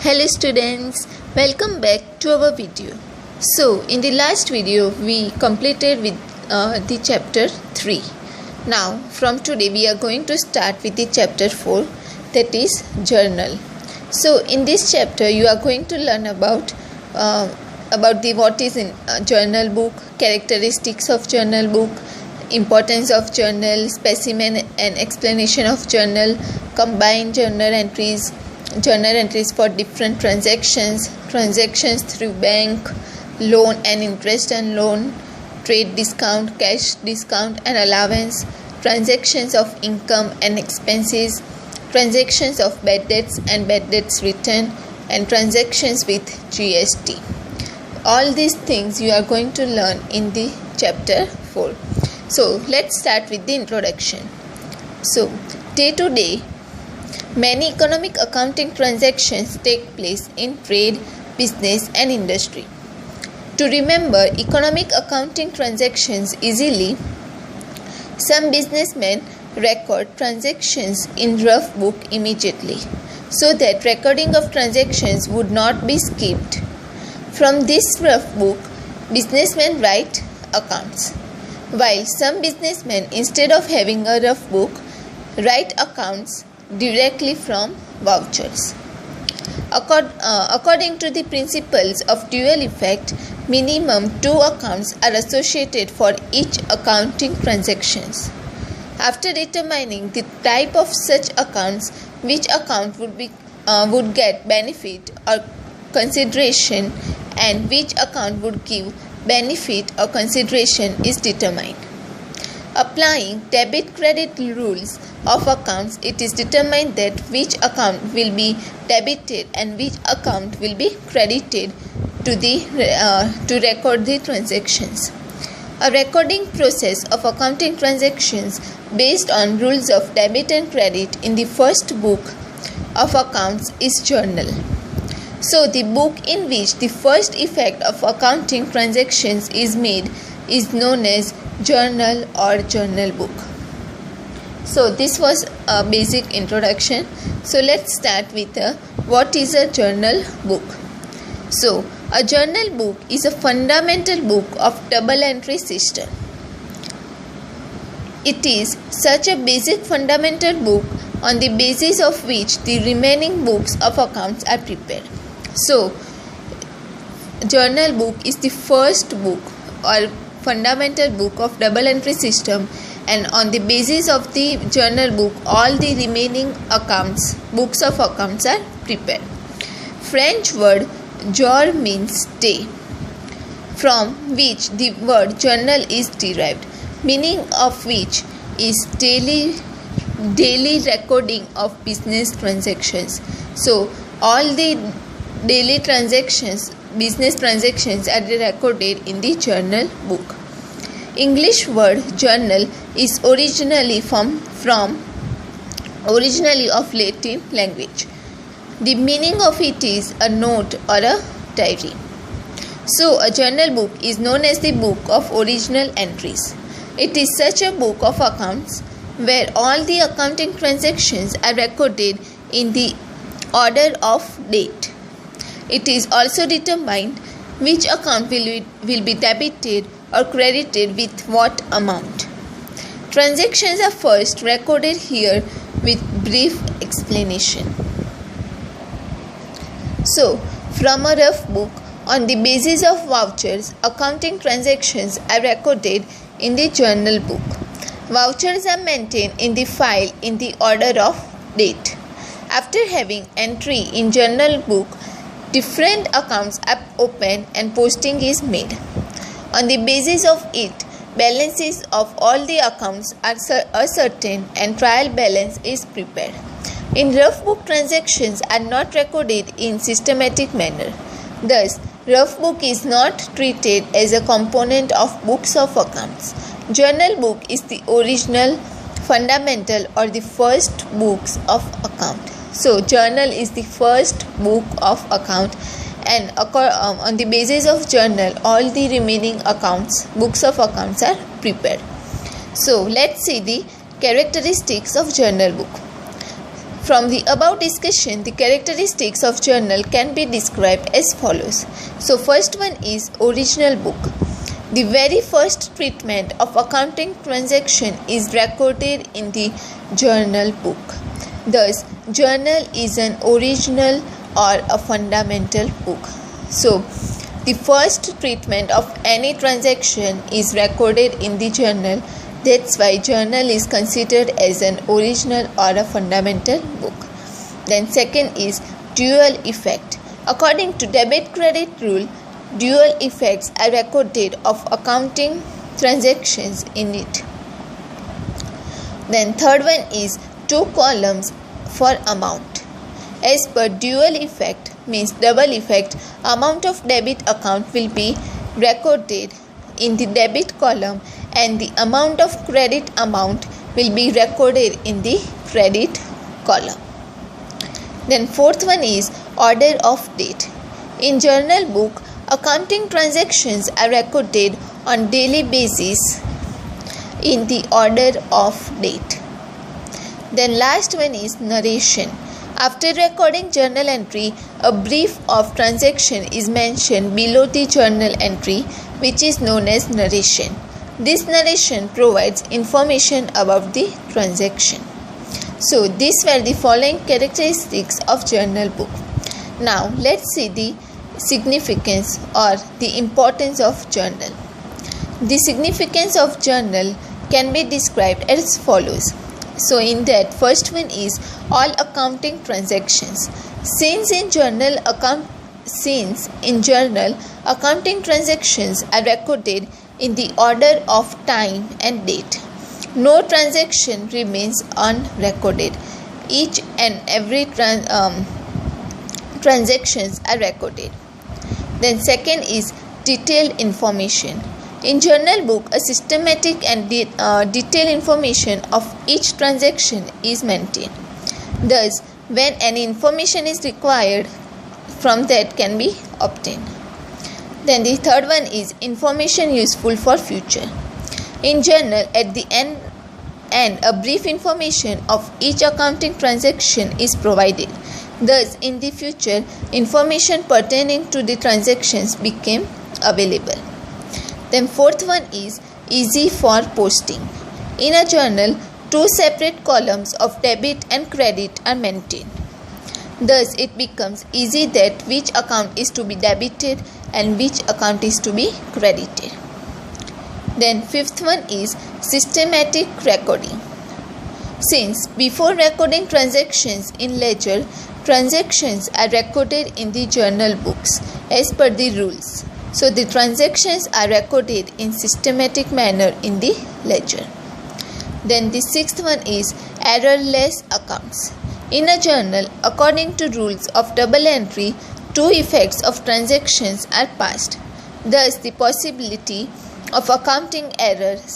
Hello students, welcome back to our video. So in the last video we completed with the chapter 3. Now from today we are going to start with the chapter 4, that is journal. So in this chapter you are going to learn about the what is in journal book, characteristics of journal book, importance of journal, specimen and explanation of journal, combined journal entries for different transactions through bank, loan and interest and loan, trade discount, cash discount and allowance, transactions of income and expenses, transactions of bad debts and bad debts return, and transactions with GST. All these things you are going to learn in the chapter 4. So let's start with the introduction. So day to day, many economic accounting transactions take place in trade, business and industry. To remember economic accounting transactions easily, some businessmen record transactions in rough book immediately, so that recording of transactions would not be skipped. From this rough book, businessmen write accounts, while some businessmen, instead of having a rough book, write accounts directly from vouchers. According to the principles of dual effect, minimum 2 accounts are associated for each accounting transactions. After determining the type of such accounts, which account would get benefit or consideration and which account would give benefit or consideration is determined. Applying debit-credit rules of accounts, it is determined that which account will be debited and which account will be credited to record the transactions. A recording process of accounting transactions based on rules of debit and credit in the first book of accounts is journal. So the book in which the first effect of accounting transactions is made is known as journal or journal book. So this was a basic introduction. So let's start with what is a journal book. So a journal book is a fundamental book of double entry system. It is such a basic fundamental book on the basis of which the remaining books of accounts are prepared. So journal book is the first book or fundamental book of double entry system, and on the basis of the journal book all the remaining books of accounts are prepared. French word jour means day, from which the word journal is derived, meaning of which is daily recording of business transactions. So all the daily business transactions are recorded in the journal book. English word journal is originally of Latin language. The meaning of it is a note or a diary. So a journal book is known as the book of original entries. It is such a book of accounts where all the accounting transactions are recorded in the order of date. It is also determined which account will be debited or credited with what amount. Transactions are first recorded here with brief explanation. So, from a rough book, on the basis of vouchers, accounting transactions are recorded in the journal book. Vouchers are maintained in the file in the order of date. After having entry in journal book, different accounts are opened and posting is made. On the basis of it, balances of all the accounts are ascertained and trial balance is prepared. In rough book, transactions are not recorded in systematic manner. Thus, rough book is not treated as a component of books of accounts. Journal book is the original, fundamental or the first books of account. So journal is the first book of account, and on the basis of journal all the remaining books of accounts are prepared. So let's see the characteristics of journal book. From the above discussion, the characteristics of journal can be described as follows. So first one is original book. The very first treatment of accounting transaction is recorded in the journal book. Thus, journal is an original or a fundamental book. So, the first treatment of any transaction is recorded in the journal. That's why journal is considered as an original or a fundamental book. Then second is dual effect. According to debit-credit rule, dual effects are recorded of accounting transactions in it. Then third one is two columns for amount. As per dual effect means double effect, amount of debit account will be recorded in the debit column and the amount of credit amount will be recorded in the credit column. Then fourth one is order of date. In journal book, accounting transactions are recorded on daily basis in the order of date. Then last one is narration. After recording journal entry, a brief of transaction is mentioned below the journal entry, which is known as narration. This narration provides information about the transaction. So these were the following characteristics of journal book. Now let's see the significance or the importance of journal. The significance of journal can be described as follows. So in that, first one is all accounting transactions. Since in journal accounting transactions are recorded in the order of time and date, no transaction remains unrecorded. Each and every transactions are recorded. Then second is detailed information. In journal book, a systematic and detailed information of each transaction is maintained. Thus, when any information is required, from that can be obtained. Then the third one is information useful for future. In journal, at the end, a brief information of each accounting transaction is provided. Thus, in the future, information pertaining to the transactions became available. Then fourth one is easy for posting. In a journal, two separate columns of debit and credit are maintained. Thus, it becomes easy that which account is to be debited and which account is to be credited. Then fifth one is systematic recording. Since before recording transactions in ledger, transactions are recorded in the journal books as per the rules. So the transactions are recorded in systematic manner in the ledger. Then the sixth one is errorless accounts. In a journal, according to rules of double entry, two effects of transactions are passed. Thus, the possibility of accounting errors